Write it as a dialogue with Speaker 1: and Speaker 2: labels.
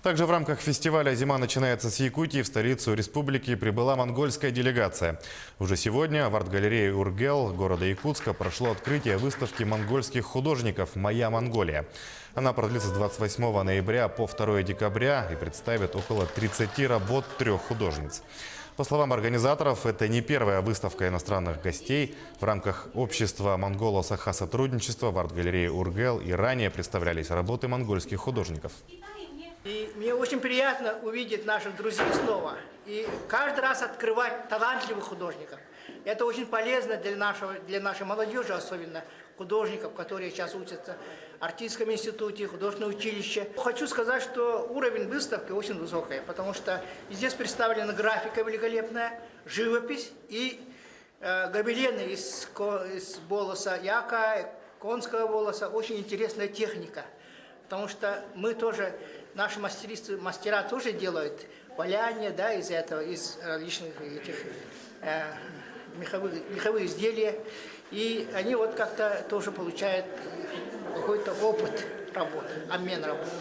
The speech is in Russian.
Speaker 1: Также в рамках фестиваля «Зима начинается с Якутии» в столицу республики прибыла монгольская делегация. Уже сегодня в арт-галерее Ургел города Якутска прошло открытие выставки монгольских художников «Моя Монголия». Она продлится с 28 ноября по 2 декабря и представит около 30 работ 3 художниц. По словам организаторов, это не первая выставка иностранных гостей. В рамках общества монголо-саха сотрудничества в арт-галерее Ургел и ранее представлялись работы монгольских художников.
Speaker 2: И мне очень приятно увидеть наших друзей снова и каждый раз открывать талантливых художников. Это очень полезно для нашей молодежи, особенно художников, которые сейчас учатся в артистском институте, художественном училище. Хочу сказать, что уровень выставки очень высокий, потому что здесь представлена графика великолепная, живопись и гобелены из волоса яка, конского волоса, очень интересная техника. Потому что мы тоже, наши мастера тоже делают валяние, да, из этого, из различных этих меховых изделий. И они вот как-то тоже получают какой-то опыт работы, обмен работы.